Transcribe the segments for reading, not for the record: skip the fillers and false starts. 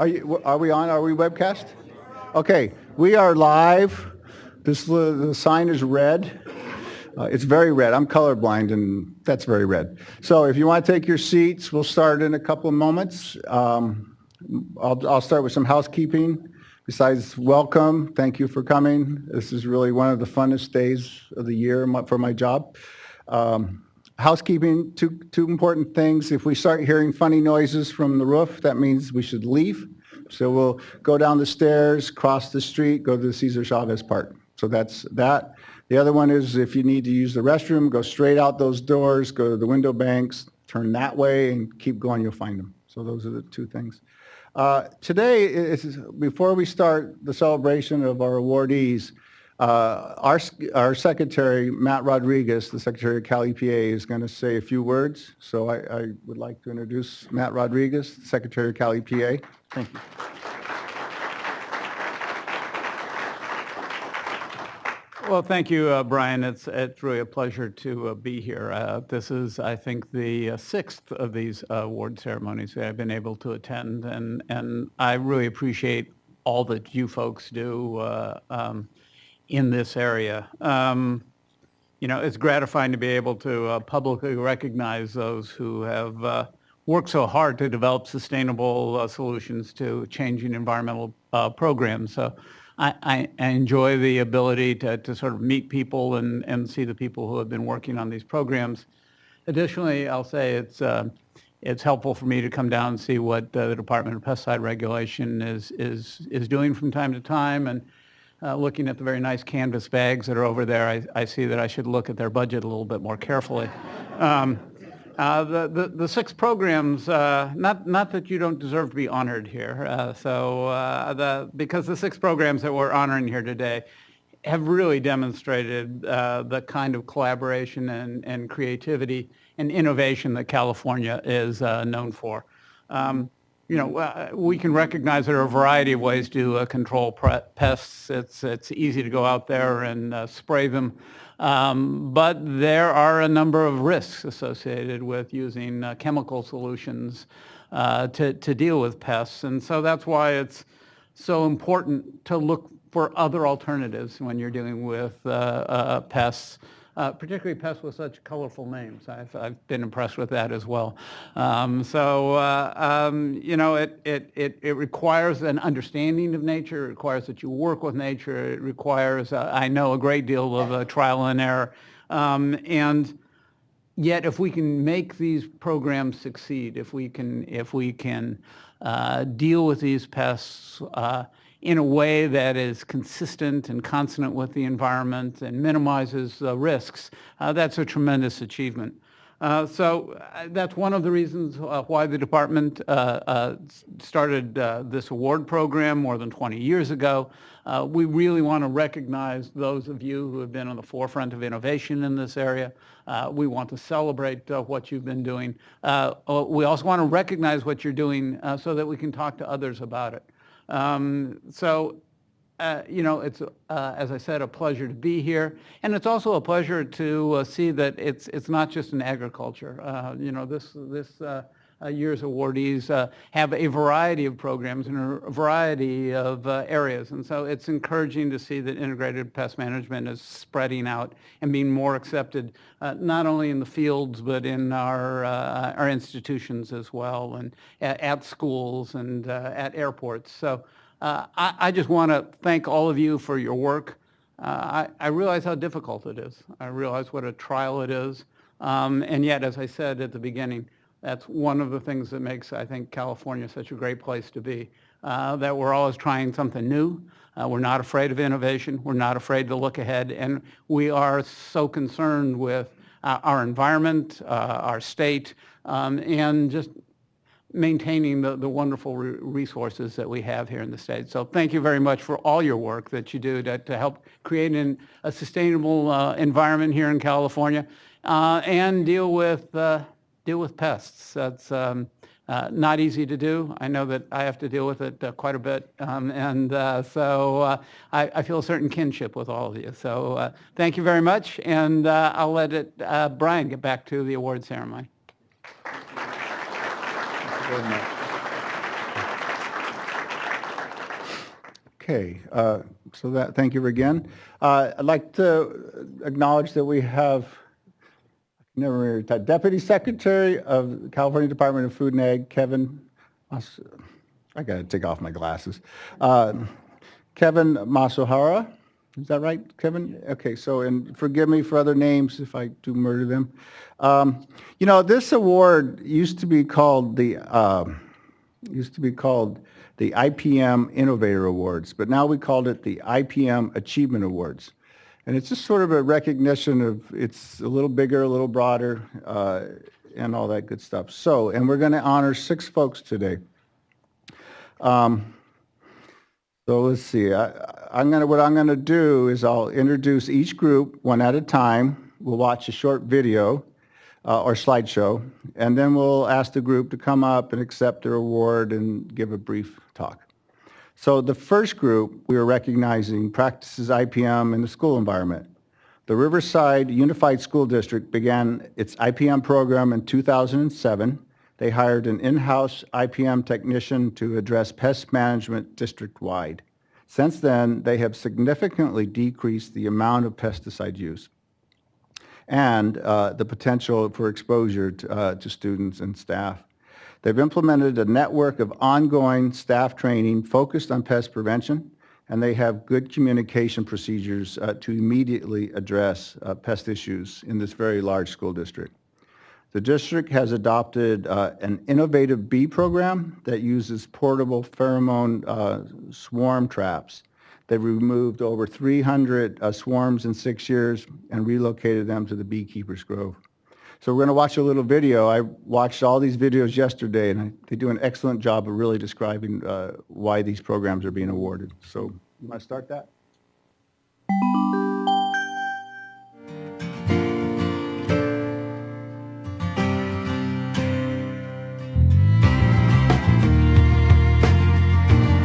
Are we on? Are we webcast? Okay, we are live. The sign is red. It's very red. I'm colorblind, and that's very red. So if you want to take your seats, we'll start in a couple of moments. I'll start with some housekeeping. Besides welcome, thank you for coming. This is really one of the funnest days of the year for my job. Housekeeping, two important things. If we start hearing funny noises from the roof, that means we should leave. So we'll go down the stairs, cross the street, go to the Cesar Chavez Park. So that's that. The other one is if you need to use the restroom, go straight out those doors, go to the window banks, turn that way, and keep going, you'll find them. So those are the two things. Today, before we start the celebration of our awardees, our secretary, Matt Rodriguez, the secretary of Cal EPA, is going to say a few words. So I would like to introduce Matt Rodriguez, the secretary of Cal EPA. Thank you. Well, thank you, Brian. It's really a pleasure to be here. This is, I think, the sixth of these award ceremonies that I've been able to attend, and I really appreciate all that you folks do in this area. It's gratifying to be able to publicly recognize those who have worked so hard to develop sustainable solutions to changing environmental programs. So I enjoy the ability to sort of meet people and see the people who have been working on these programs. Additionally, I'll say it's helpful for me to come down and see what the Department of Pesticide Regulation is doing from time to time. And looking at the very nice canvas bags that are over there, I see that I should look at their budget a little bit more carefully. The six programs, not that you don't deserve to be honored here, because the six programs that we're honoring here today have really demonstrated the kind of collaboration and creativity and innovation that California is known for. We can recognize there are a variety of ways to control pests. It's easy to go out there and spray them. But there are a number of risks associated with using chemical solutions to deal with pests. And so that's why it's so important to look for other alternatives when you're dealing with pests. Particularly pests with such colorful names. I've been impressed with that as well. It requires an understanding of nature. It requires that you work with nature. It requires, I know, a great deal of trial and error. And yet, if we can make these programs succeed, if we can deal with these pests in a way that is consistent and consonant with the environment and minimizes risks, that's a tremendous achievement. So that's one of the reasons why the department started this award program more than 20 years ago. We really want to recognize those of you who have been on the forefront of innovation in this area. We want to celebrate what you've been doing. We also want to recognize what you're doing so that we can talk to others about it. It's, as I said, a pleasure to be here. And it's also a pleasure to see that it's not just in agriculture. This year's awardees have a variety of programs in a variety of areas. And so it's encouraging to see that integrated pest management is spreading out and being more accepted, not only in the fields, but in our institutions as well, and at schools and at airports. So I just want to thank all of you for your work. I realize how difficult it is. I realize what a trial it is. And yet, as I said at the beginning, that's one of the things that makes, I think, California such a great place to be, that we're always trying something new. We're not afraid of innovation. We're not afraid to look ahead. And we are so concerned with our environment, our state, and just maintaining the wonderful resources that we have here in the state. So thank you very much for all your work that you do to help create a sustainable environment here in California and deal with pests. That's not easy to do. I know that I have to deal with it quite a bit, so I feel a certain kinship with all of you. So thank you very much, and I'll let Brian get back to the award ceremony. Thank you very much. Okay, thank you again. I'd like to acknowledge that we have Deputy Secretary of the California Department of Food and Ag, Kevin, I got to take off my glasses. Kevin Masuhara, is that right, Kevin? Okay, and forgive me for other names if I do murder them. This award used to be called the IPM Innovator Awards, but now we called it the IPM Achievement Awards. And it's just sort of a recognition of, it's a little bigger, a little broader, and all that good stuff. And we're going to honor 6 folks today. Let's see. What I'm going to do is I'll introduce each group one at a time. We'll watch a short video or slideshow, and then we'll ask the group to come up and accept their award and give a brief talk. So the first group we are recognizing practices IPM in the school environment. The Riverside Unified School District began its IPM program in 2007. They hired an in-house IPM technician to address pest management district-wide. Since then, they have significantly decreased the amount of pesticide use and the potential for exposure to students and staff. They've implemented a network of ongoing staff training focused on pest prevention, and they have good communication procedures to immediately address pest issues in this very large school district. The district has adopted an innovative bee program that uses portable pheromone swarm traps. They've removed over 300 swarms in 6 years and relocated them to the Beekeepers Grove. So we're going to watch a little video. I watched all these videos yesterday, and they do an excellent job of really describing why these programs are being awarded. So you want to start that?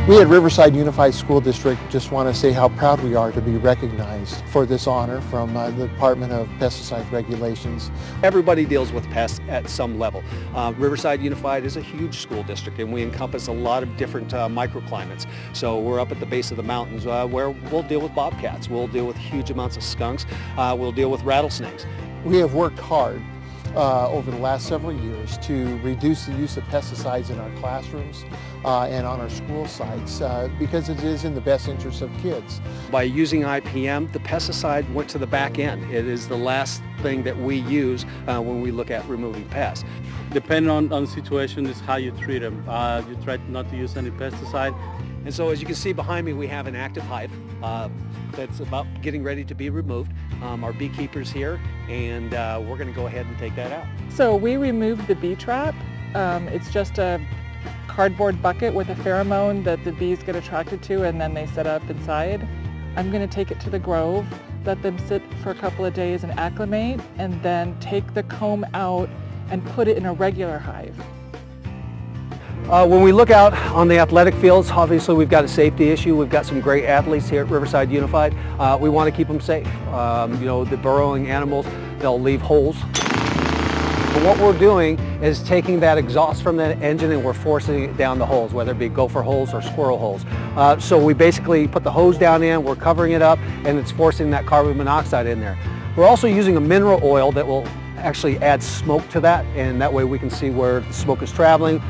We at Riverside Unified School District just want to say how proud we are to be recognized for this honor from the Department of Pesticide Regulations. Everybody deals with pests at some level. Riverside Unified is a huge school district, and we encompass a lot of different microclimates. So we're up at the base of the mountains where we'll deal with bobcats, we'll deal with huge amounts of skunks, we'll deal with rattlesnakes. We have worked hard over the last several years to reduce the use of pesticides in our classrooms and on our school sites because it is in the best interest of kids. By using IPM, the pesticide went to the back end. It is the last thing that we use when we look at removing pests. Depending on the situation is how you treat them. You try not to use any pesticide. And so as you can see behind me, we have an active hive that's about getting ready to be removed. Our beekeeper's here, and we're going to go ahead and take that out. So we removed the bee trap. It's just a cardboard bucket with a pheromone that the bees get attracted to, and then they set up inside. I'm going to take it to the grove, let them sit for a couple of days and acclimate, and then take the comb out and put it in a regular hive. When we look out on the athletic fields, obviously we've got a safety issue. We've got some great athletes here at Riverside Unified. We want to keep them safe. The burrowing animals, they'll leave holes. But what we're doing is taking that exhaust from that engine and we're forcing it down the holes, whether it be gopher holes or squirrel holes. So we basically put the hose down in, we're covering it up, and it's forcing that carbon monoxide in there. We're also using a mineral oil that will actually add smoke to that, and that way we can see where the smoke is traveling.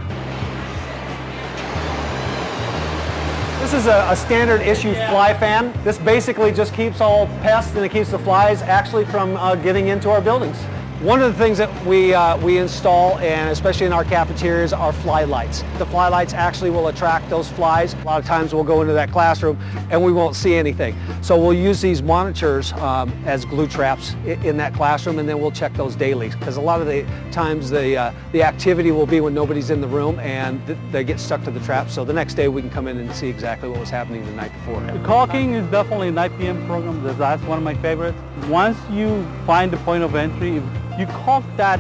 This is a standard issue fly fan. This basically just keeps all pests and it keeps the flies actually from getting into our buildings. One of the things that we install, and especially in our cafeterias, are fly lights. The fly lights actually will attract those flies. A lot of times we'll go into that classroom and we won't see anything. So we'll use these monitors as glue traps in that classroom, and then we'll check those daily, because a lot of the times the activity will be when nobody's in the room and they get stuck to the trap. So the next day we can come in and see exactly what was happening the night before. The caulking is definitely an IPM program. That's one of my favorites. Once you find the point of entry, if you caulk that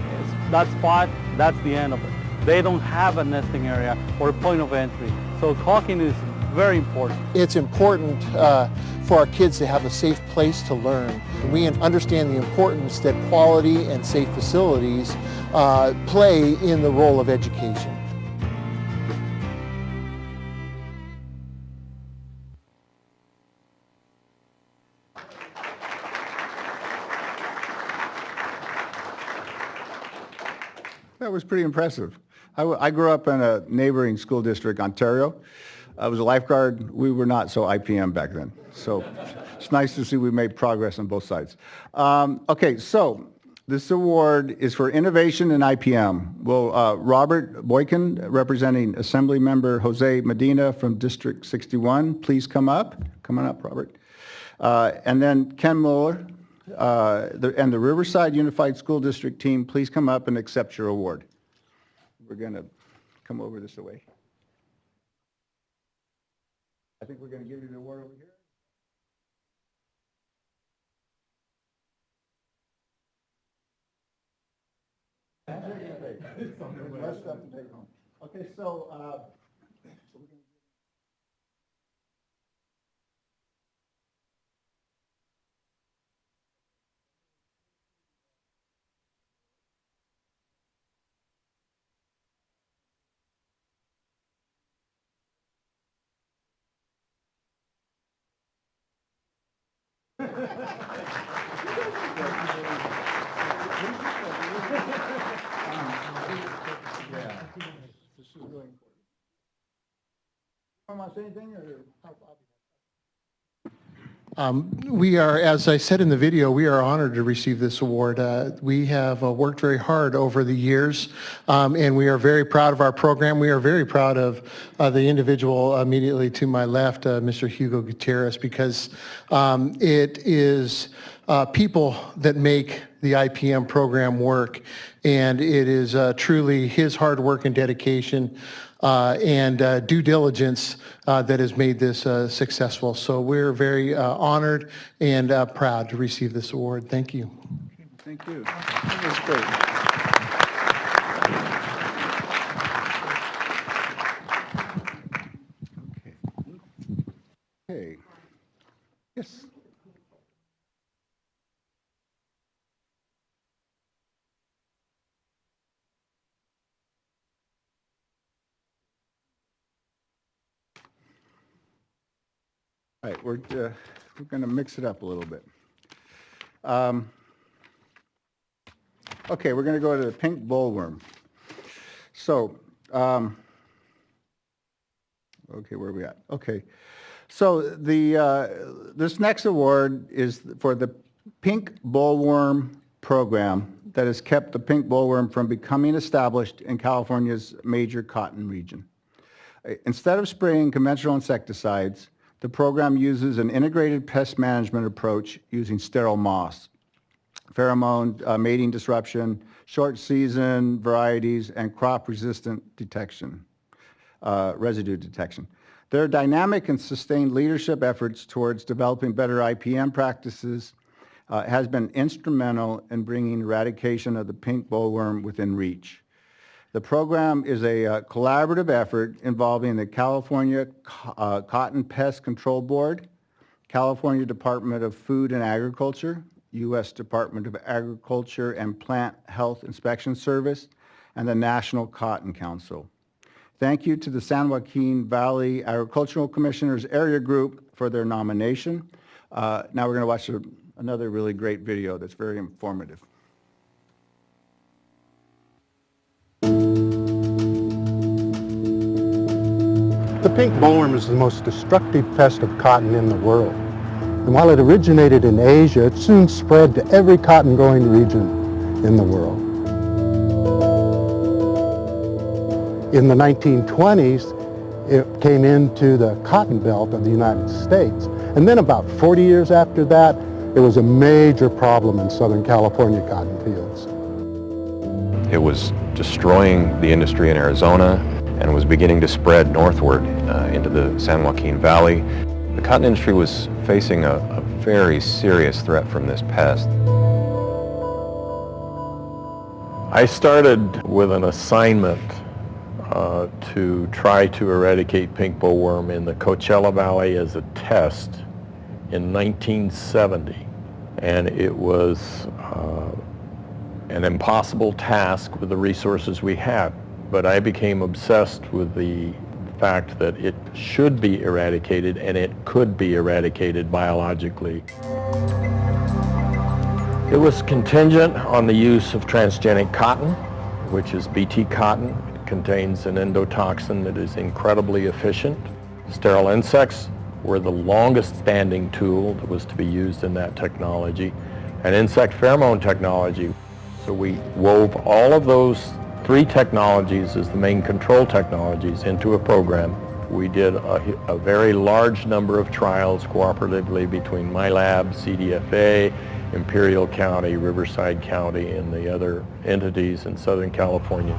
spot, that's the end of it. They don't have a nesting area or a point of entry. So caulking is very important. It's important for our kids to have a safe place to learn. We understand the importance that quality and safe facilities play in the role of education. That was pretty impressive. I grew up in a neighboring school district, Ontario. I was a lifeguard. We were not so IPM back then. So it's nice to see we made progress on both sides. Okay, so this award is for innovation in IPM. Will Robert Boykin, representing Assembly Member Jose Medina from District 61, please come up? Come on up, Robert. And then Ken Mueller and the Riverside Unified School District team, please come up and accept your award. We're going to come over this way. I think we're going to give you the award over here. Okay, so this is really important. Want to say anything, or We are, as I said in the video, we are honored to receive this award. We have worked very hard over the years, and we are very proud of our program. We are very proud of the individual immediately to my left, Mr. Hugo Gutierrez, because it is people that make the IPM program work, and it is truly his hard work and dedication and due diligence that has made this successful. So we're very honored and proud to receive this award. Thank you. Thank you. That was great. Okay. Yes. All right, we're going to mix it up a little bit. Okay, we're going to go to the pink bollworm. So, okay, where are we at? Okay, so this next award is for the pink bollworm program that has kept the pink bollworm from becoming established in California's major cotton region. Instead of spraying conventional insecticides, the program uses an integrated pest management approach using sterile moss, pheromone mating disruption, short season varieties, and crop-resistant detection, residue detection. Their dynamic and sustained leadership efforts towards developing better IPM practices has been instrumental in bringing eradication of the pink bollworm within reach. The program is a collaborative effort involving the California Cotton Pest Control Board, California Department of Food and Agriculture, U.S. Department of Agriculture and Plant Health Inspection Service, and the National Cotton Council. Thank you to the San Joaquin Valley Agricultural Commissioners Area Group for their nomination. Now we're going to watch another really great video that's very informative. The pink bollworm is the most destructive pest of cotton in the world. And while it originated in Asia, it soon spread to every cotton-growing region in the world. In the 1920s, it came into the cotton belt of the United States. And then about 40 years after that, it was a major problem in Southern California cotton fields. It was destroying the industry in Arizona and was beginning to spread northward into the San Joaquin Valley. The cotton industry was facing a very serious threat from this pest. I started with an assignment to try to eradicate pink bollworm in the Coachella Valley as a test in 1970. And it was an impossible task with the resources we had. But I became obsessed with the fact that it should be eradicated and it could be eradicated biologically. It was contingent on the use of transgenic cotton which is BT cotton. It contains an endotoxin that is incredibly efficient. Sterile insects were the longest standing tool that was to be used in that technology, and insect pheromone technology. So we wove all of those three technologies as the main control technologies into a program. We did a very large number of trials cooperatively between my lab, CDFA, Imperial County, Riverside County, and the other entities in Southern California.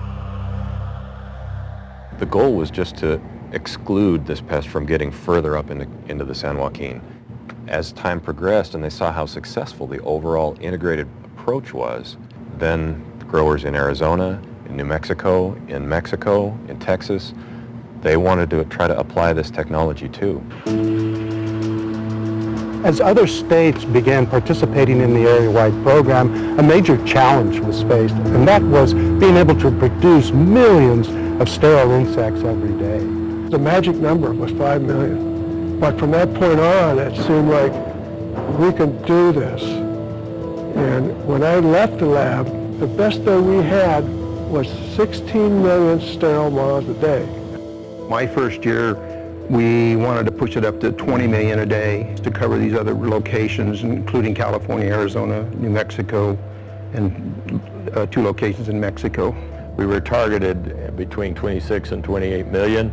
The goal was just to exclude this pest from getting further up into the San Joaquin. As time progressed and they saw how successful the overall integrated approach was, then the growers in Arizona, in New Mexico, in Texas, they wanted to try to apply this technology too. As other states began participating in the area-wide program, a major challenge was faced, and that was being able to produce millions of sterile insects every day. The magic number was 5 million. But from that point on, it seemed like we can do this. And when I left the lab, the best that we had was 16 million sterile moths a day. My first year, we wanted to push it up to 20 million a day to cover these other locations, including California, Arizona, New Mexico, and 2 locations in Mexico. We were targeted between 26 and 28 million,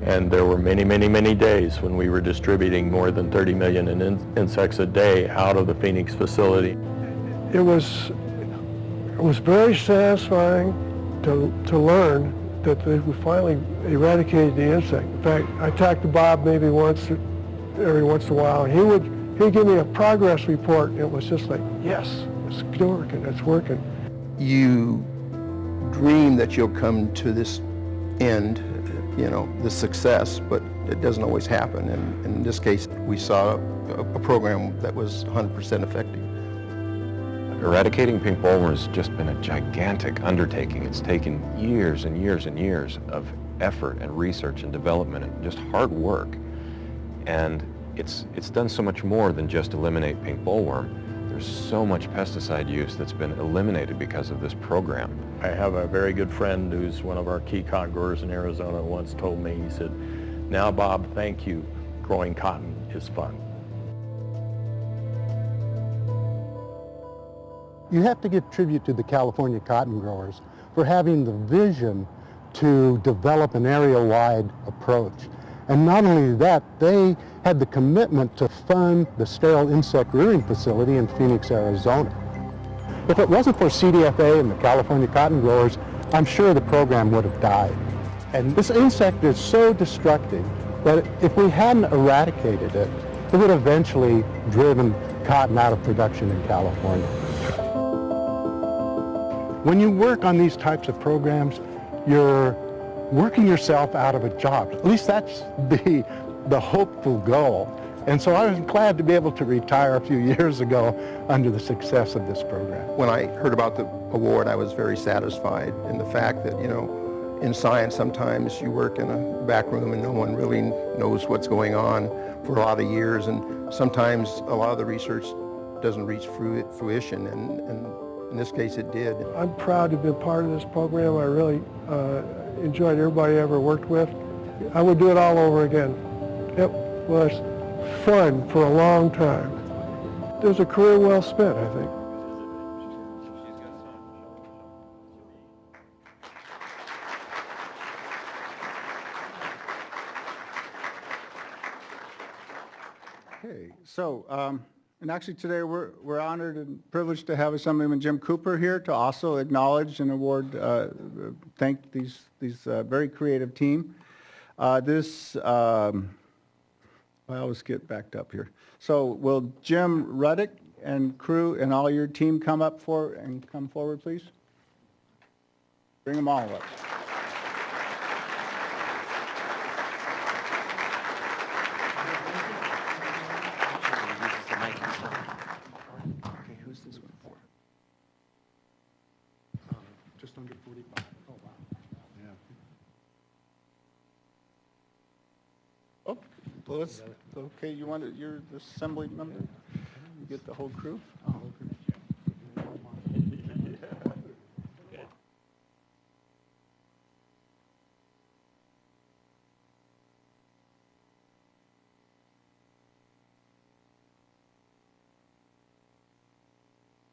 and there were many, many, many days when we were distributing more than 30 million insects a day out of the Phoenix facility. It was very satisfying to learn that we finally eradicated the insect. In fact, I talked to Bob maybe every once in a while, and he'd give me a progress report, and it was just like, yes, it's working, it's working. You dream that you'll come to this end, you know, this success, but it doesn't always happen. And in this case, we saw a program that was 100% effective. Eradicating pink bollworm has just been a gigantic undertaking. It's taken years and years and years of effort and research and development and just hard work. And it's done so much more than just eliminate pink bollworm. There's so much pesticide use that's been eliminated because of this program. I have a very good friend who's one of our key cotton growers in Arizona once told me, he said, "Now Bob, thank you, growing cotton is fun." You have to give tribute to the California cotton growers for having the vision to develop an area-wide approach. And not only that, they had the commitment to fund the sterile insect rearing facility in Phoenix, Arizona. If it wasn't for CDFA and the California cotton growers, I'm sure the program would have died. And this insect is so destructive that if we hadn't eradicated it, it would have eventually driven cotton out of production in California. When you work on these types of programs, you're working yourself out of a job. At least that's the hopeful goal. And so I was glad to be able to retire a few years ago under the success of this program. When I heard about the award, I was very satisfied in the fact that, you know, in science sometimes you work in a back room and no one really knows what's going on for a lot of years, and sometimes a lot of the research doesn't reach fruition, and in this case it did. I'm proud to be a part of this program. I really enjoyed everybody I ever worked with. I would do it all over again. It was fun for a long time. It was a career well spent, I think. Okay, so, and actually today we're honored and privileged to have Assemblyman Jim Cooper here to also acknowledge and award, thank these very creative team. Well, let's get backed up here. So will Jim Ruddick and crew and all your team come forward, please? Bring them all up. Okay, who's this one for? Just under 45. Oh, wow. Yeah. Oh, well, let's, okay, you're the assembly member? You get the whole crew? Oh, okay.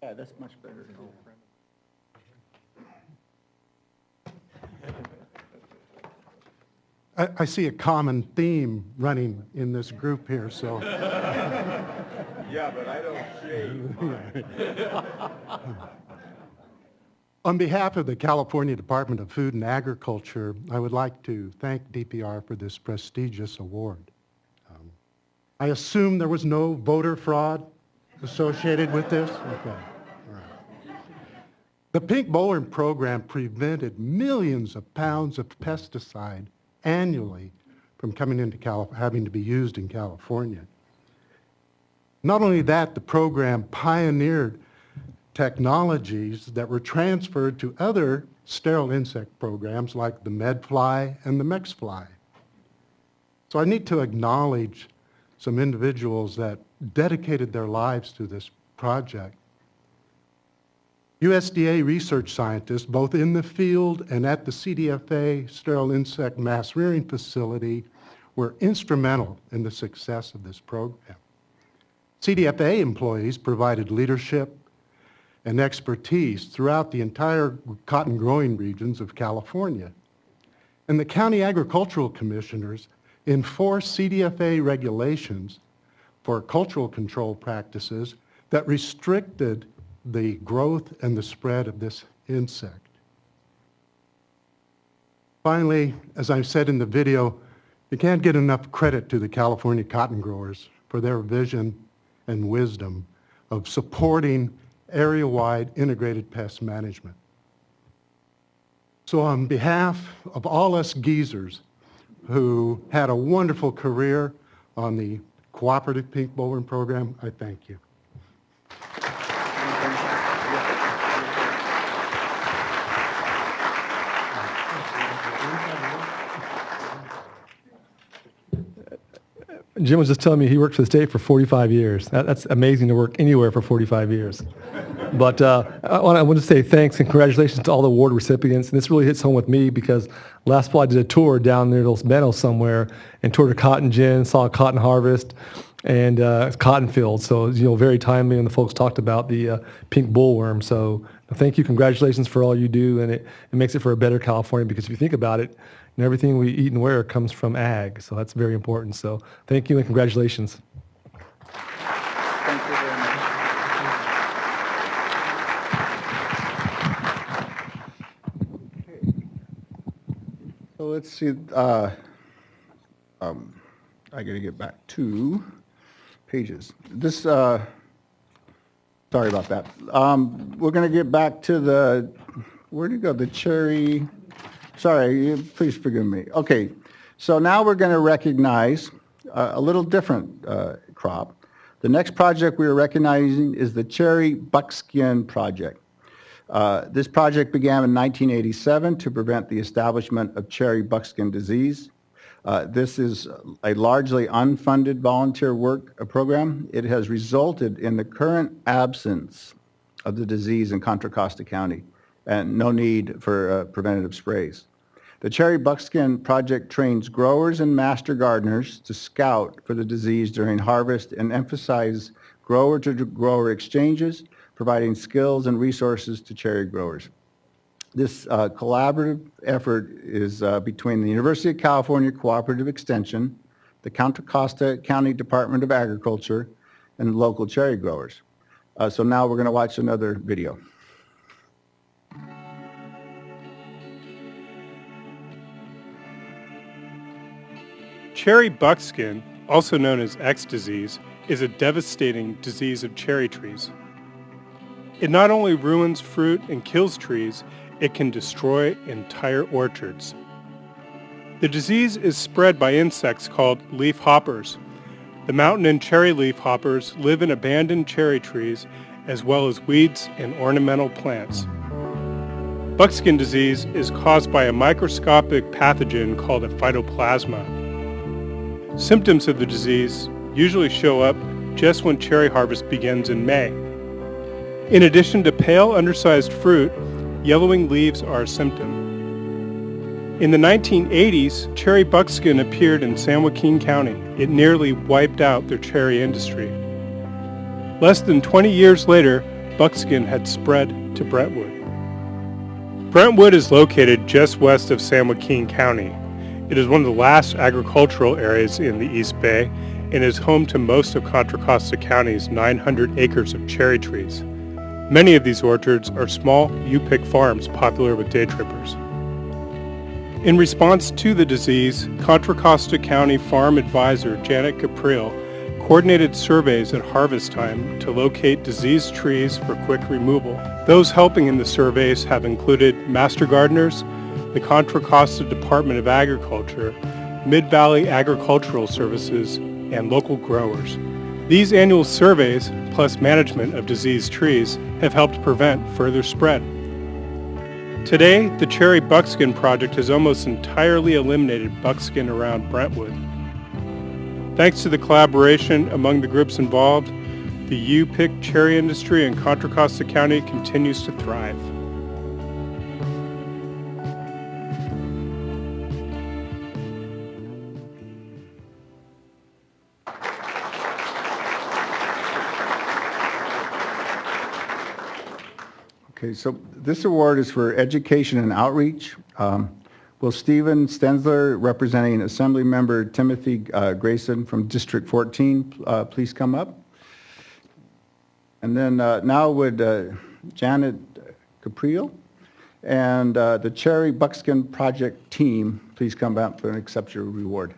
Yeah, that's much better. I see a common theme running in this group here, so. Yeah, but I don't shave. On behalf of the California Department of Food and Agriculture, I would like to thank DPR for this prestigious award. I assume there was no voter fraud associated with this? Okay. All right. The Pink Bollworm program prevented millions of pounds of pesticide annually from coming into having to be used in California. Not only that, the program pioneered technologies that were transferred to other sterile insect programs like the Medfly and the Mexfly. So I need to acknowledge some individuals that dedicated their lives to this project. USDA research scientists, both in the field and at the CDFA sterile insect mass rearing facility, were instrumental in the success of this program. CDFA employees provided leadership and expertise throughout the entire cotton growing regions of California. And the county agricultural commissioners enforced CDFA regulations for cultural control practices that restricted the growth and the spread of this insect. Finally, as I said in the video, you can't get enough credit to the California cotton growers for their vision and wisdom of supporting area-wide integrated pest management. So on behalf of all us geezers who had a wonderful career on the Cooperative Pink Bollworm program, I thank you. Jim was just telling me he worked for the state for 45 years. That's amazing to work anywhere for 45 years. But I want to say thanks and congratulations to all the award recipients. And this really hits home with me because last fall I did a tour down near Los Meadows somewhere and toured a cotton gin, saw a cotton harvest and cotton fields. So it was, very timely when the folks talked about the pink bollworm. So thank you, congratulations for all you do. And it makes it for a better California because if you think about it, and everything we eat and wear comes from ag, so that's very important. So thank you and congratulations. Thank you very much. So let's see. I got to get back to pages. This. Sorry about that. We're going to get back to the. Where'd it go? The cherry. Sorry, please forgive me. Okay, so now we're going to recognize a little different crop. The next project we are recognizing is the Cherry Buckskin project. This project began in 1987 to prevent the establishment of cherry buckskin disease. This is a largely unfunded volunteer work program. It has resulted in the current absence of the disease in Contra Costa County and no need for preventative sprays. The Cherry Buckskin project trains growers and master gardeners to scout for the disease during harvest and emphasize grower-to-grower exchanges, providing skills and resources to cherry growers. This collaborative effort is between the University of California Cooperative Extension, the Contra Costa County Department of Agriculture, and local cherry growers. So now we're going to watch another video. Cherry buckskin, also known as X disease, is a devastating disease of cherry trees. It not only ruins fruit and kills trees, it can destroy entire orchards. The disease is spread by insects called leafhoppers. The mountain and cherry leafhoppers live in abandoned cherry trees as well as weeds and ornamental plants. Buckskin disease is caused by a microscopic pathogen called a phytoplasma. Symptoms of the disease usually show up just when cherry harvest begins in May. In addition to pale, undersized fruit, yellowing leaves are a symptom. In the 1980s, cherry buckskin appeared in San Joaquin County. It nearly wiped out their cherry industry. Less than 20 years later, Buckskin had spread to Brentwood. Brentwood is located just west of San Joaquin County. It is one of the last agricultural areas in the East Bay and is home to most of Contra Costa County's 900 acres of cherry trees. Many of these orchards are small U-pick farms popular with day trippers. In response to the disease, Contra Costa County Farm Advisor Janet Caprile coordinated surveys at harvest time to locate diseased trees for quick removal. Those helping in the surveys have included master gardeners, the Contra Costa Department of Agriculture, Mid-Valley Agricultural Services, and local growers. These annual surveys, plus management of diseased trees, have helped prevent further spread. Today, the Cherry Buckskin project has almost entirely eliminated buckskin around Brentwood. Thanks to the collaboration among the groups involved, the U-pick cherry industry in Contra Costa County continues to thrive. Okay, so this award is for education and outreach. Will Stephen Stenzler, representing Assembly Member Timothy Grayson from District 14, please come up? And then now would Janet Caprile and the Cherry Buckskin Project team please come up and accept your award.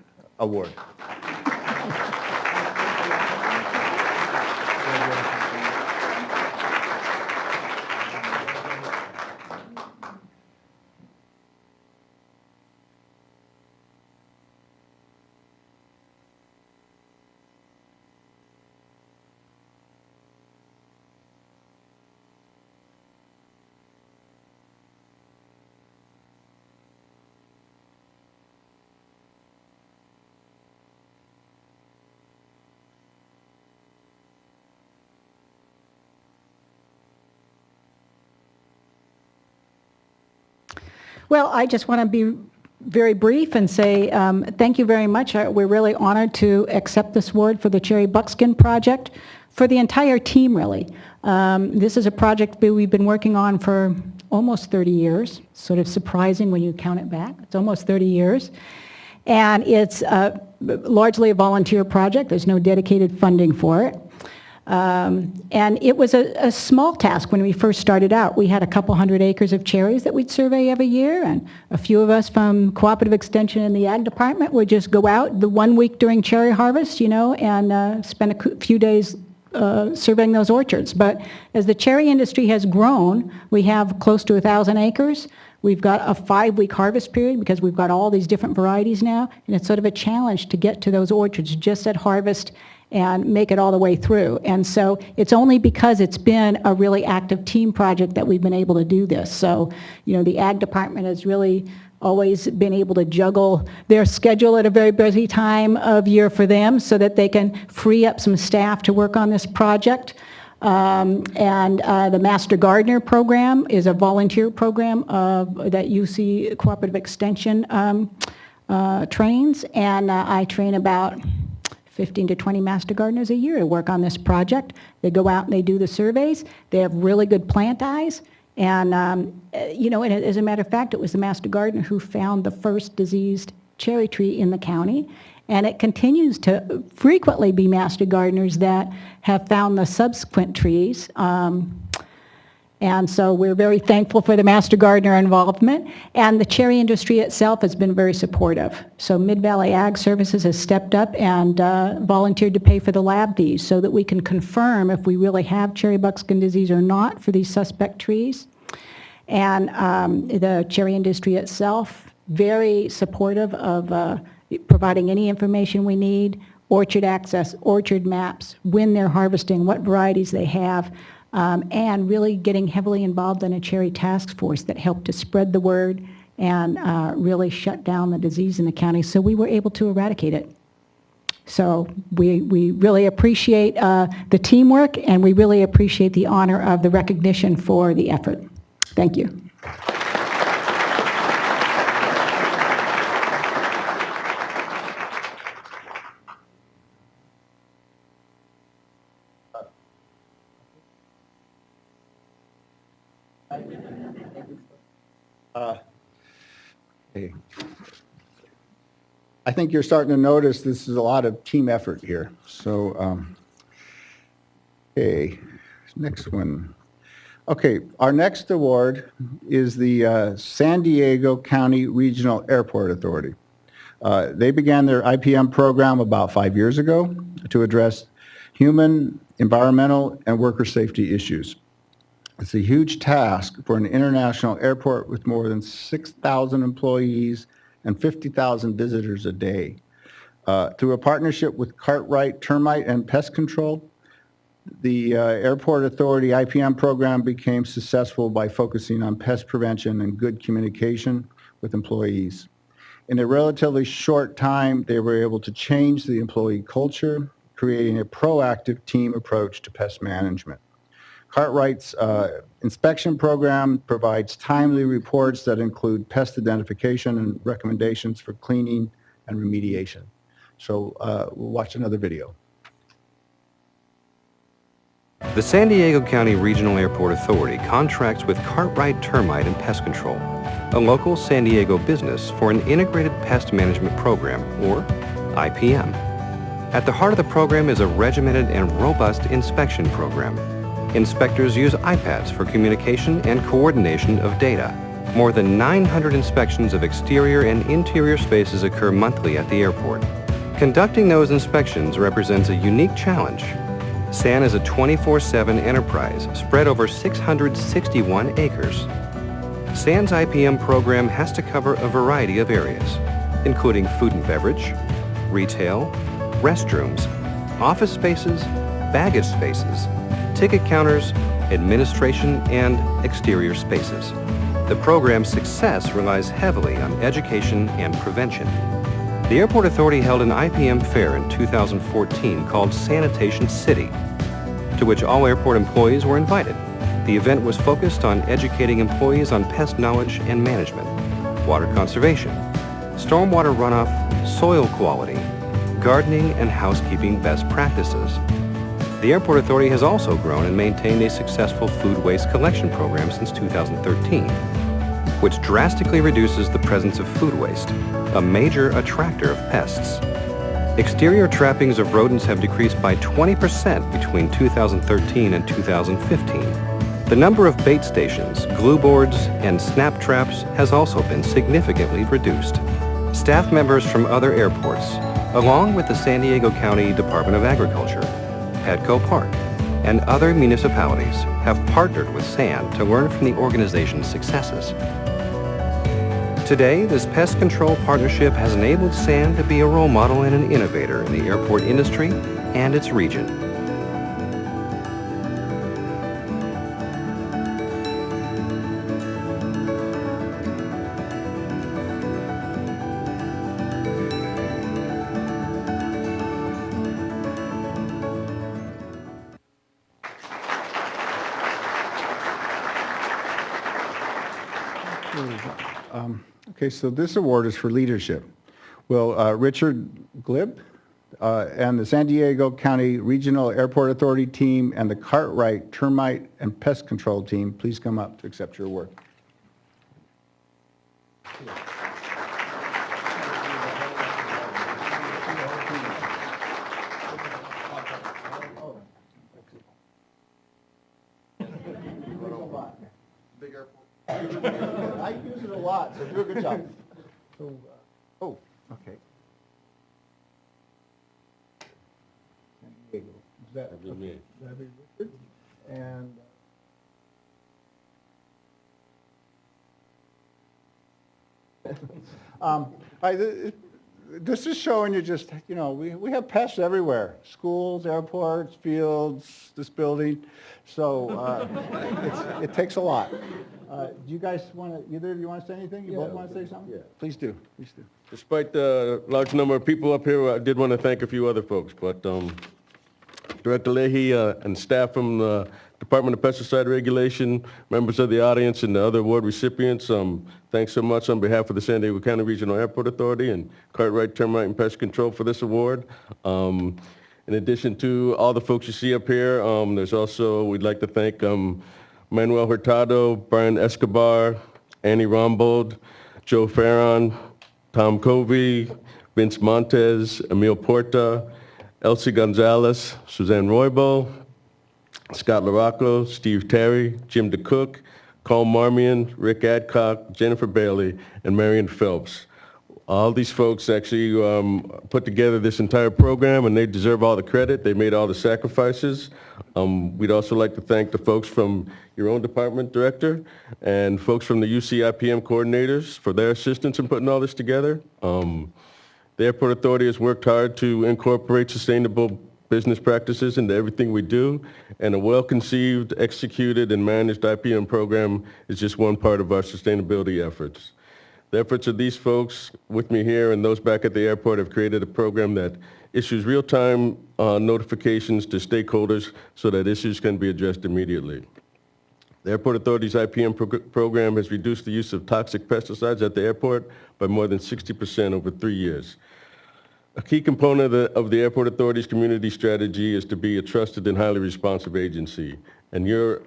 Well, I just want to be very brief and say thank you very much. We're really honored to accept this award for the Cherry Buckskin Project, for the entire team, really. This is a project that we've been working on for almost 30 years, sort of surprising when you count it back. It's almost 30 years. And it's largely a volunteer project. There's no dedicated funding for it. And it was a small task when we first started out. We had a couple hundred acres of cherries that we'd survey every year, and a few of us from Cooperative Extension and the Ag Department would just go out the 1 week during cherry harvest, and spend a few days surveying those orchards. But as the cherry industry has grown, we have close to 1,000 acres. We've got a 5-week harvest period because we've got all these different varieties now, and it's sort of a challenge to get to those orchards just at harvest and make it all the way through. And so it's only because it's been a really active team project that we've been able to do this. So, the Ag Department has really always been able to juggle their schedule at a very busy time of year for them so that they can free up some staff to work on this project. The Master Gardener program is a volunteer program that UC Cooperative Extension trains, and I train about 15 to 20 master gardeners a year to work on this project. They go out and they do the surveys. They have really good plant eyes. And, and as a matter of fact, it was the master gardener who found the first diseased cherry tree in the county. And it continues to frequently be master gardeners that have found the subsequent trees. And so we're very thankful for the master gardener involvement, and the cherry industry itself has been very supportive. So Mid-Valley Ag Services has stepped up and volunteered to pay for the lab fees so that we can confirm if we really have cherry buckskin disease or not for these suspect trees. And the cherry industry itself, very supportive of providing any information we need, orchard access, orchard maps, when they're harvesting, what varieties they have, and really getting heavily involved in a cherry task force that helped to spread the word and really shut down the disease in the county, so we were able to eradicate it. So we really appreciate the teamwork, and we really appreciate the honor of the recognition for the effort. Thank you. Okay. I think you're starting to notice this is a lot of team effort here. So, okay, next one. Okay, our next award is the San Diego County Regional Airport Authority. They began their IPM program about 5 years ago to address human, environmental, and worker safety issues. It's a huge task for an international airport with more than 6,000 employees and 50,000 visitors a day. Through a partnership with Cartwright Termite and Pest Control, the Airport Authority IPM program became successful by focusing on pest prevention and good communication with employees. In a relatively short time, they were able to change the employee culture, creating a proactive team approach to pest management. Cartwright's inspection program provides timely reports that include pest identification and recommendations for cleaning and remediation. So we'll watch another video. The San Diego County Regional Airport Authority contracts with Cartwright Termite and Pest Control, a local San Diego business, for an integrated pest management program, or IPM. At the heart of the program is a regimented and robust inspection program. Inspectors use iPads for communication and coordination of data. More than 900 inspections of exterior and interior spaces occur monthly at the airport. Conducting those inspections represents a unique challenge. SAN is a 24/7 enterprise spread over 661 acres. SAN's IPM program has to cover a variety of areas, including food and beverage, retail, restrooms, office spaces, baggage spaces, ticket counters, administration, and exterior spaces. The program's success relies heavily on education and prevention. The Airport Authority held an IPM fair in 2014 called Sanitation City, to which all airport employees were invited. The event was focused on educating employees on pest knowledge and management, water conservation, stormwater runoff, soil quality, gardening, and housekeeping best practices. The Airport Authority has also grown and maintained a successful food waste collection program since 2013, which drastically reduces the presence of food waste, a major attractor of pests. Exterior trappings of rodents have decreased by 20% between 2013 and 2015. The number of bait stations, glue boards, and snap traps has also been significantly reduced. Staff members from other airports, along with the San Diego County Department of Agriculture, Petco Park, and other municipalities, have partnered with SAN to learn from the organization's successes. Today, this pest control partnership has enabled SAN to be a role model and an innovator in the airport industry and its region. Okay, so this award is for leadership. Will Richard Glib and the San Diego County Regional Airport Authority team and the Cartwright Termite and Pest Control team please come up to accept your award? I use it a lot, so do a good job. So, oh, okay. San Diego. Is that me? That'd be Richard. And this is showing you just, you know, we have pests everywhere. Schools, airports, fields, this building. So it takes a lot. Do you guys want to, either of you want to say anything? You both want to say something? Yeah. Please do, please do. Despite the large number of people up here, I did want to thank a few other folks, but Director Leahy and staff from the Department of Pesticide Regulation, members of the audience, and the other award recipients, thanks so much on behalf of the San Diego County Regional Airport Authority and Cartwright Termite and Pest Control for this award. In addition to all the folks you see up here, there's also, we'd like to thank Manuel Hurtado, Brian Escobar, Annie Rombold, Joe Farron, Tom Covey, Vince Montez, Emil Porta, Elsie Gonzalez, Suzanne Roybal, Scott Larocco, Steve Terry, Jim DeCook, Carl Marmion, Rick Adcock, Jennifer Bailey, and Marion Phelps. All these folks actually put together this entire program, and they deserve all the credit. They made all the sacrifices. We'd also like to thank the folks from your own department director and folks from the UC IPM coordinators for their assistance in putting all this together. The Airport Authority has worked hard to incorporate sustainable business practices into everything we do, and a well-conceived, executed, and managed IPM program is just one part of our sustainability efforts. The efforts of these folks with me here and those back at the airport have created a program that issues real-time notifications to stakeholders so that issues can be addressed immediately. The Airport Authority's IPM program has reduced the use of toxic pesticides at the airport by more than 60% over 3 years. A key component of the Airport Authority's community strategy is to be a trusted and highly responsive agency. And your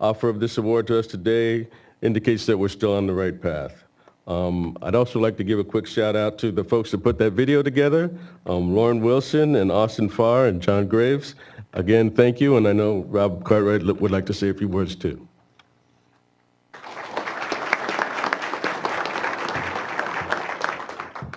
offer of this award to us today indicates that we're still on the right path. I'd also like to give a quick shout out to the folks that put that video together, Lauren Wilson and Austin Farr and John Graves. Again, thank you, and I know Rob Cartwright would like to say a few words too.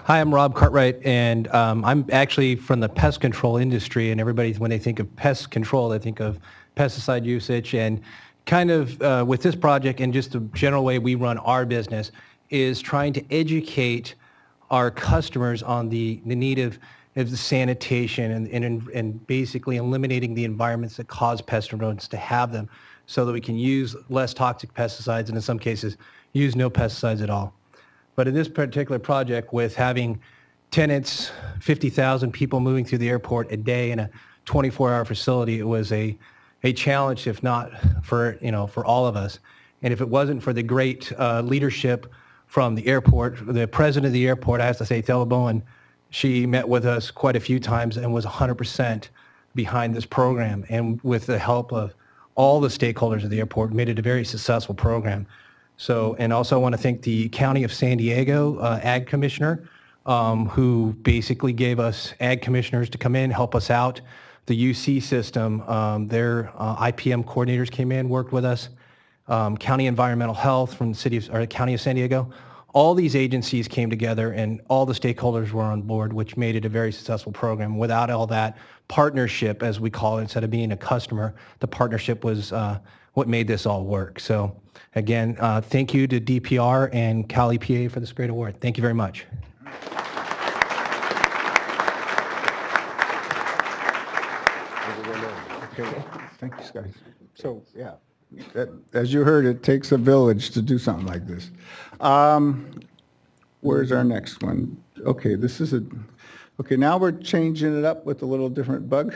Hi, I'm Rob Cartwright, and I'm actually from the pest control industry, and everybody, when they think of pest control, they think of pesticide usage, and kind of with this project and just the general way we run our business is trying to educate our customers on the need of the sanitation and basically eliminating the environments that cause pest and rodents to have them so that we can use less toxic pesticides and in some cases use no pesticides at all. But in this particular project with having tenants, 50,000 people moving through the airport a day in a 24-hour facility, it was a challenge, if not for all of us. And if it wasn't for the great leadership from the airport, the president of the airport, I have to say, Thela Bowen, she met with us quite a few times and was 100% behind this program. And with the help of all the stakeholders of the airport, made it a very successful program. So, and also I want to thank the County of San Diego Ag Commissioner, who basically gave us ag commissioners to come in, help us out. The UC system, their IPM coordinators came in, worked with us. County Environmental Health from the County of San Diego. All these agencies came together and all the stakeholders were on board, which made it a very successful program. Without all that partnership, as we call it, instead of being a customer, the partnership was what made this all work. So again, thank you to DPR and Cal EPA for this great award. Thank you very much. Okay, thank you, Scotty. So, yeah, as you heard, it takes a village to do something like this. Where's our next one? Okay, okay, now we're changing it up with a little different bug.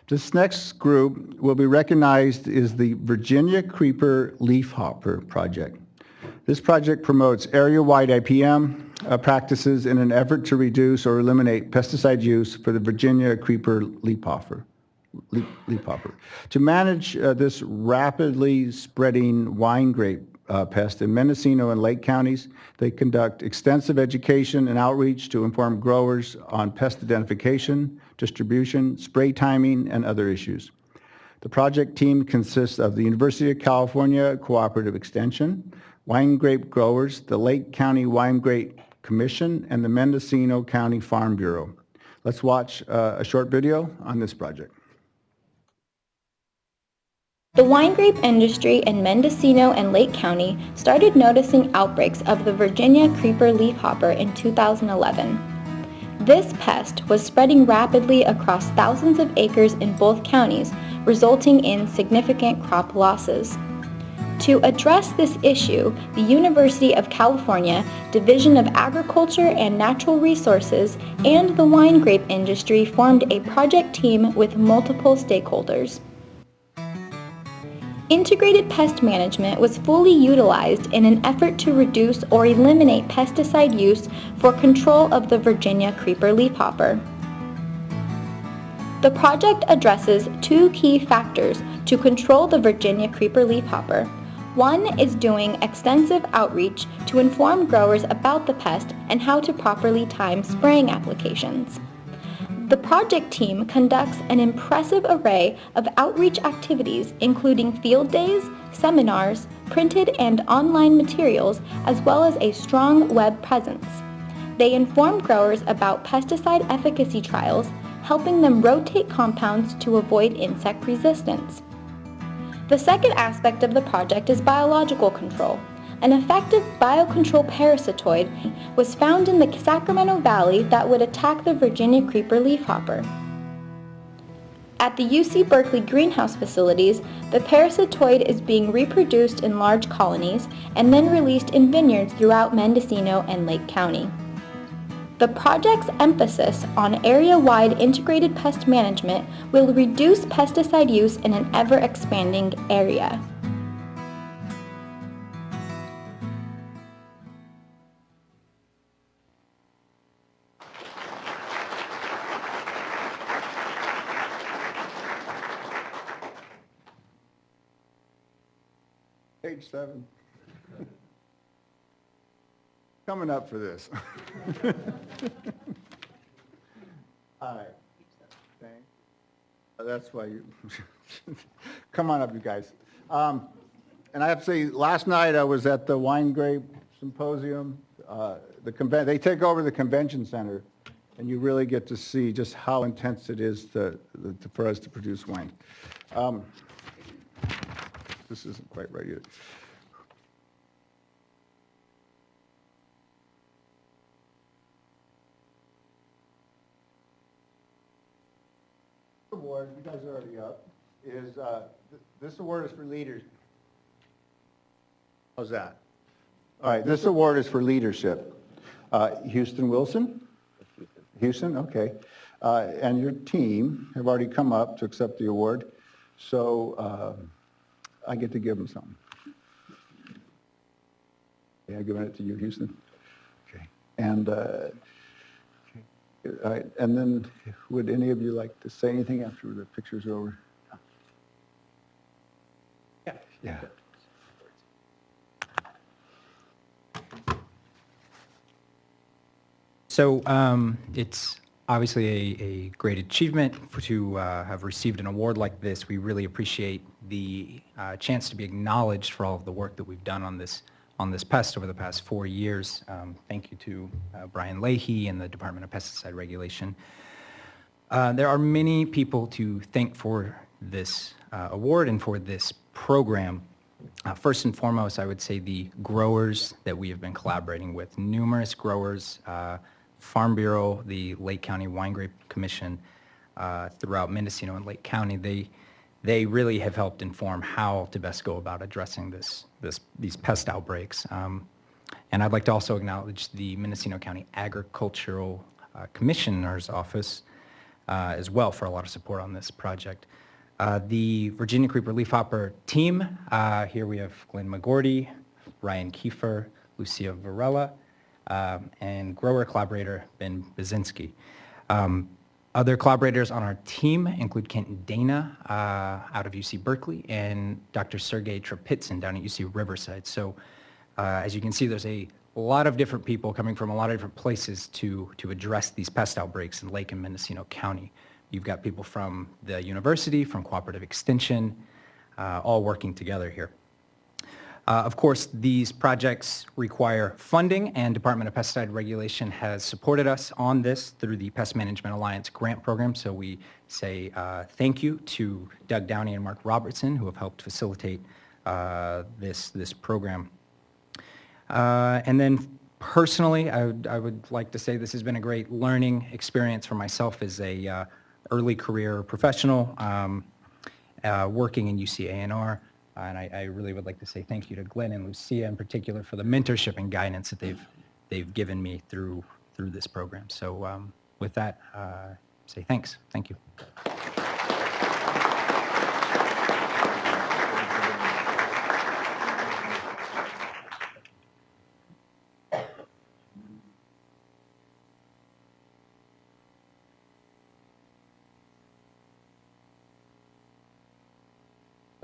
This next group will be recognized as the Virginia Creeper Leafhopper project. This project promotes area-wide IPM practices in an effort to reduce or eliminate pesticide use for the Virginia Creeper Leafhopper. To manage this rapidly spreading wine grape pest in Mendocino and Lake counties, they conduct extensive education and outreach to inform growers on pest identification, distribution, spray timing, and other issues. The project team consists of the University of California Cooperative Extension, wine grape growers, the Lake County Wine Grape Commission, and the Mendocino County Farm Bureau. Let's watch a short video on this project. The wine grape industry in Mendocino and Lake County started noticing outbreaks of the Virginia Creeper Leafhopper in 2011. This pest was spreading rapidly across thousands of acres in both counties, resulting in significant crop losses. To address this issue, the University of California Division of Agriculture and Natural Resources and the wine grape industry formed a project team with multiple stakeholders. Integrated pest management was fully utilized in an effort to reduce or eliminate pesticide use for control of the Virginia Creeper Leafhopper. The project addresses two key factors to control the Virginia creeper leafhopper. One is doing extensive outreach to inform growers about the pest and how to properly time spraying applications. The project team conducts an impressive array of outreach activities, including field days, seminars, printed and online materials, as well as a strong web presence. They inform growers about pesticide efficacy trials, helping them rotate compounds to avoid insect resistance. The second aspect of the project is biological control. An effective biocontrol parasitoid was found in the Sacramento Valley that would attack the Virginia creeper leafhopper. At the UC Berkeley greenhouse facilities, the parasitoid is being reproduced in large colonies and then released in vineyards throughout Mendocino and Lake County. The project's emphasis on area-wide integrated pest management will reduce pesticide use in an ever-expanding area. Page 7. Coming up for this. All right. Thanks. That's why you, come on up, you guys. And I have to say, last night I was at the Wine Grape Symposium. They take over the convention center, and you really get to see just how intense it is for us to produce wine. This isn't quite right yet. Award, you guys are already up, is this award is for leaders. How's that? All right, this award is for leadership. Houston Wilson? Houston, okay. And your team have already come up to accept the award, so I get to give them something. Yeah, I'm giving it to you, Houston. Okay. And all right, and then would any of you like to say anything after the pictures are over? Yeah. Yeah. So it's obviously a great achievement to have received an award like this. We really appreciate the chance to be acknowledged for all of the work that we've done on this pest over the past 4 years. Thank you to Brian Leahy and the Department of Pesticide Regulation. There are many people to thank for this award and for this program. First and foremost, I would say the growers that we have been collaborating with, numerous growers, Farm Bureau, the Lake County Wine Grape Commission, throughout Mendocino and Lake County. They really have helped inform how to best go about addressing these pest outbreaks. And I'd like to also acknowledge the Mendocino County Agricultural Commissioner's Office as well for a lot of support on this project. The Virginia Creeper Leafhopper team, here we have Glenn McGordy, Ryan Kiefer, Lucia Varela, and grower collaborator Ben Bazinski. Other collaborators on our team include Kenton Dana out of UC Berkeley and Dr. Sergey Trapitsin down at UC Riverside. So as you can see, there's a lot of different people coming from a lot of different places to address these pest outbreaks in Lake and Mendocino County. You've got people from the university, from Cooperative Extension, all working together here. Of course, these projects require funding, and Department of Pesticide Regulation has supported us on this through the Pest Management Alliance grant program. So we say thank you to Doug Downey and Mark Robertson, who have helped facilitate this program. And then personally, I would like to say this has been a great learning experience for myself as a early career professional working in UC A&R. And I really would like to say thank you to Glenn and Lucia in particular for the mentorship and guidance that they've given me through this program. So with that, say thanks. Thank you.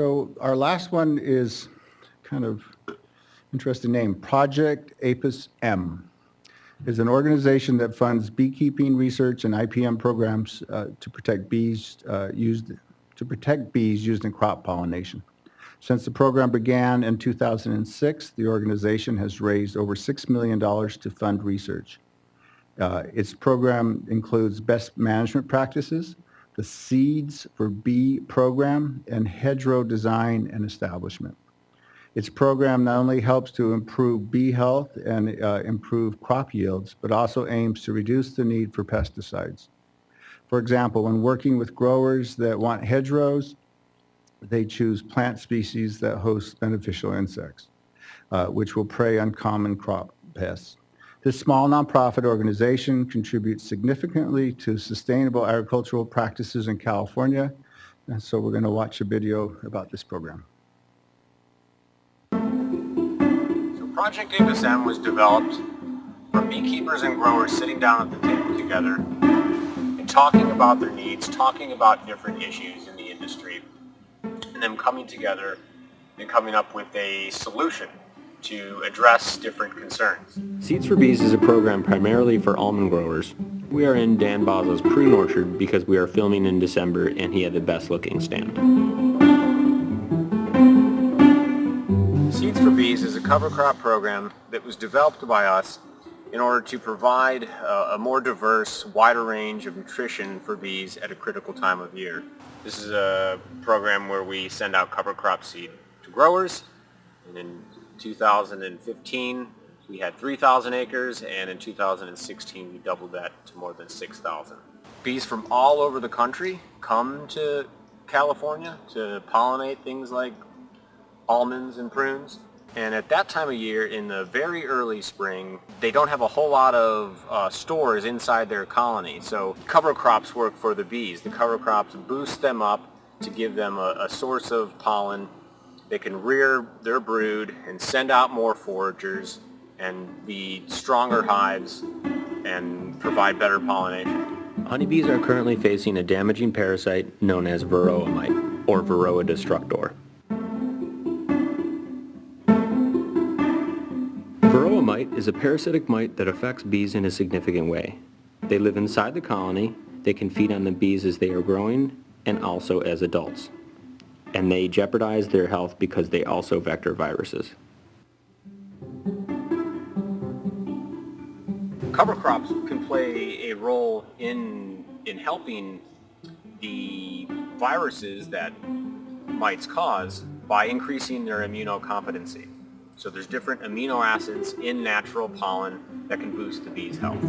So our last one is kind of interesting name, Project APIS M. Is an organization that funds beekeeping research and IPM programs to protect bees used in crop pollination. Since the program began in 2006, the organization has raised over $6 million to fund research. Its program includes best management practices, the Seeds for Bee program, and hedgerow design and establishment. Its program not only helps to improve bee health and improve crop yields, but also aims to reduce the need for pesticides. For example, when working with growers that want hedgerows, they choose plant species that host beneficial insects, which will prey on common crop pests. This small nonprofit organization contributes significantly to sustainable agricultural practices in California, and so we're going to watch a video about this program. Project APIS M was developed for beekeepers and growers sitting down at the table together and talking about their needs, talking about different issues in the industry, and them coming together and coming up with a solution to address different concerns. Seeds for Bees is a program primarily for almond growers. We are in Dan Boslo's prune orchard because we are filming in December and he had the best looking stand. Seeds for Bees is a cover crop program that was developed by us in order to provide a more diverse, wider range of nutrition for bees at a critical time of year. This is a program where we send out cover crop seed to growers, and in 2015 we had 3,000 acres, and in 2016 we doubled that to more than 6,000. Bees from all over the country come to California to pollinate things like almonds and prunes. And at that time of year, in the very early spring, they don't have a whole lot of stores inside their colony. So cover crops work for the bees. The cover crops boost them up to give them a source of pollen. They can rear their brood and send out more foragers and be stronger hives and provide better pollination. Honeybees are currently facing a damaging parasite known as Varroa mite, or Varroa destructor. Varroa mite is a parasitic mite that affects bees in a significant way. They live inside the colony, they can feed on the bees as they are growing, and also as adults. And they jeopardize their health because they also vector viruses. Cover crops can play a role in helping the viruses that mites cause by increasing their immunocompetency. So there's different amino acids in natural pollen that can boost the bees' health.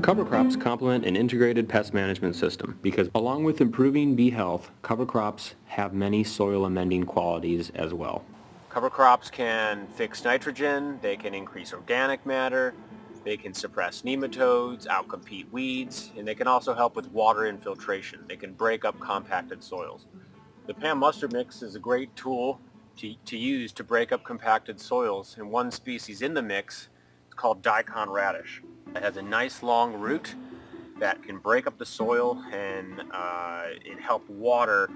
Cover crops complement an integrated pest management system because along with improving bee health, cover crops have many soil amending qualities as well. Cover crops can fix nitrogen, they can increase organic matter, they can suppress nematodes, outcompete weeds, and they can also help with water infiltration. They can break up compacted soils. The Pam mustard mix is a great tool to use to break up compacted soils, and one species in the mix is called daikon radish. It has a nice long root that can break up the soil and help water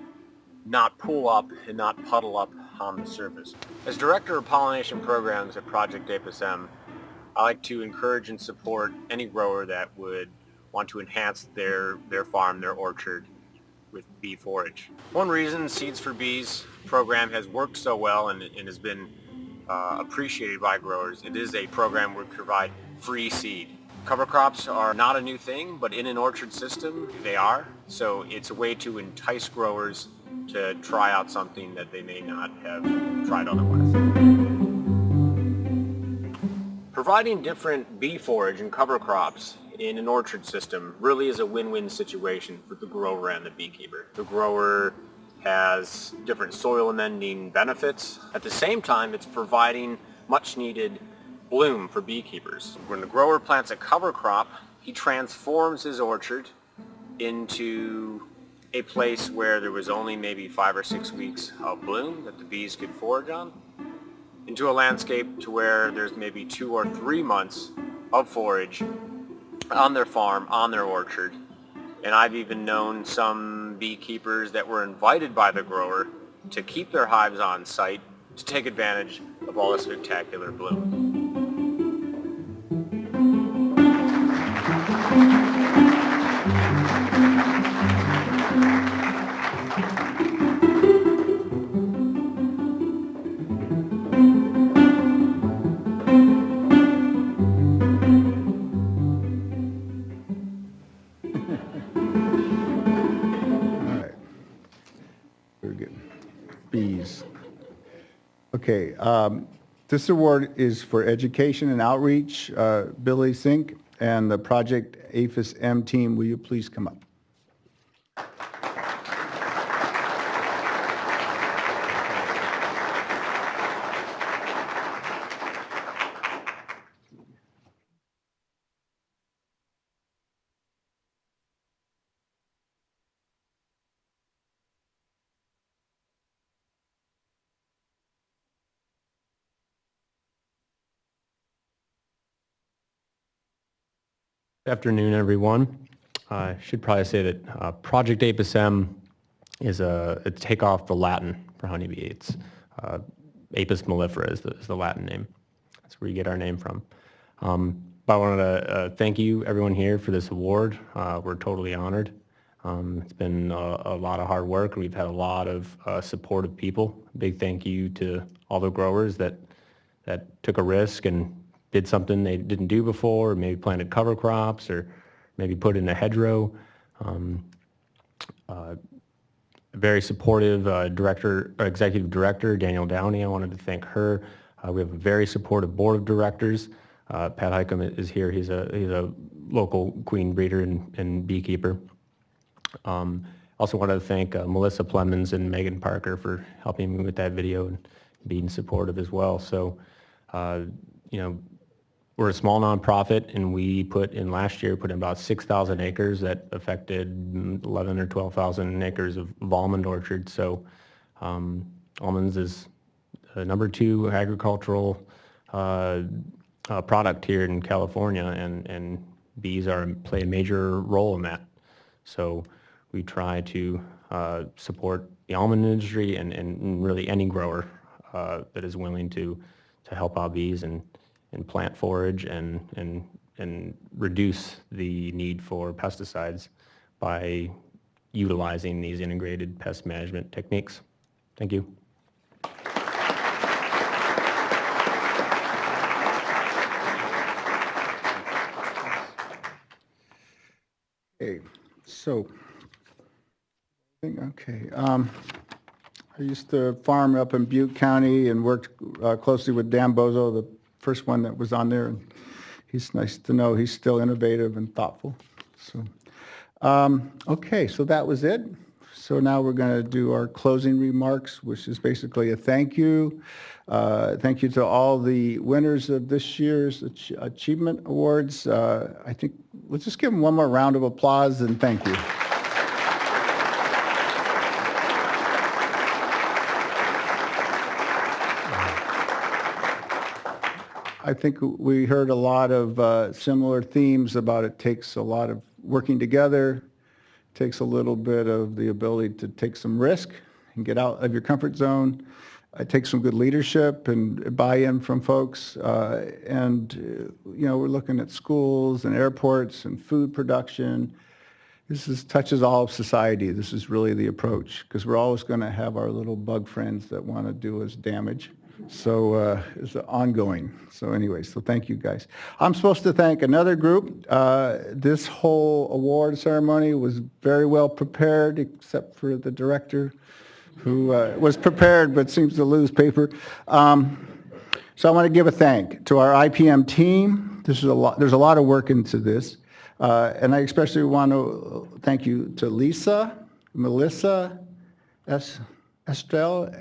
not pool up and not puddle up on the surface. As Director of Pollination Programs at Project APIS M, I like to encourage and support any grower that would want to enhance their farm, their orchard, with bee forage. One reason Seeds for Bees program has worked so well and has been appreciated by growers, it is a program where we provide free seed. Cover crops are not a new thing, but in an orchard system, they are. So it's a way to entice growers to try out something that they may not have tried otherwise. Providing different bee forage and cover crops in an orchard system really is a win-win situation for the grower and the beekeeper. The grower has different soil amending benefits. At the same time, it's providing much needed bloom for beekeepers. When the grower plants a cover crop, he transforms his orchard into a place where there was only maybe 5 or 6 weeks of bloom that the bees could forage on, into a landscape to where there's maybe 2 or 3 months of forage on their farm, on their orchard. And I've even known some beekeepers that were invited by the grower to keep their hives on site to take advantage of all this spectacular bloom. Bees. Okay, this award is for education and outreach. Billy Sink and the Project APHIS M team, will you please come up? Good afternoon, everyone. I should probably say that Project APHIS M is a takeoff the Latin for honeybee. It's Apis mellifera is the Latin name. That's where you get our name from. But I wanted to thank you, everyone here, for this award. We're totally honored. It's been a lot of hard work, and we've had a lot of supportive people. Big thank you to all the growers that took a risk and did something they didn't do before, or maybe planted cover crops, or maybe put in a hedgerow. Very supportive executive director, Danielle Downey. I wanted to thank her. We have a very supportive board of directors. Pat Hycom is here. He's a local queen breeder and beekeeper. Also wanted to thank Melissa Plemons and Megan Parker for helping me with that video and being supportive as well. So, we're a small nonprofit, and we put in about 6,000 acres that affected 11 or 12,000 acres of almond orchards. So almonds is the number 2 agricultural product here in California, and bees play a major role in that. So we try to support the almond industry and really any grower that is willing to help out bees and plant forage and reduce the need for pesticides by utilizing these integrated pest management techniques. Thank you. Okay, so, I used to farm up in Butte County and worked closely with Dan Bozo, the first one that was on there, and he's nice to know he's still innovative and thoughtful. So, okay, so that was it. So now we're going to do our closing remarks, which is basically a thank you. Thank you to all the winners of this year's Achievement Awards. I think let's just give them one more round of applause and thank you. I think we heard a lot of similar themes about it takes a lot of working together, takes a little bit of the ability to take some risk and get out of your comfort zone. It takes some good leadership and buy-in from folks. We're looking at schools and airports and food production. This touches all of society. This is really the approach, because we're always going to have our little bug friends that want to do us damage. So it's ongoing. So anyway, so thank you guys. I'm supposed to thank another group. This whole award ceremony was very well prepared, except for the director, who was prepared but seems to lose paper. So I want to give a thank to our IPM team. There's a lot of work into this. And I especially want to thank you to Lisa, Melissa, Estelle,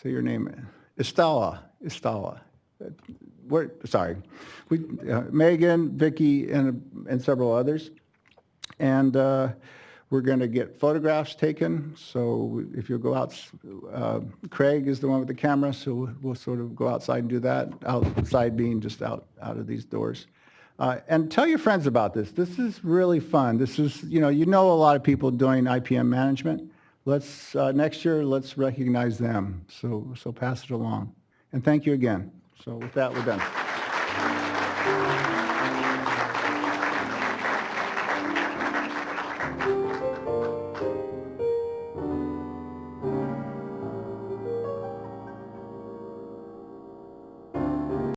say your name, Estella. Megan, Vicki, and several others. And we're going to get photographs taken. So if you'll go out, Craig is the one with the camera, so we'll sort of go outside and do that. Outside being just out of these doors. And tell your friends about this. This is really fun. This is, you know a lot of people doing IPM management. Let's, next year, let's recognize them. So pass it along. And thank you again. So with that, we're done.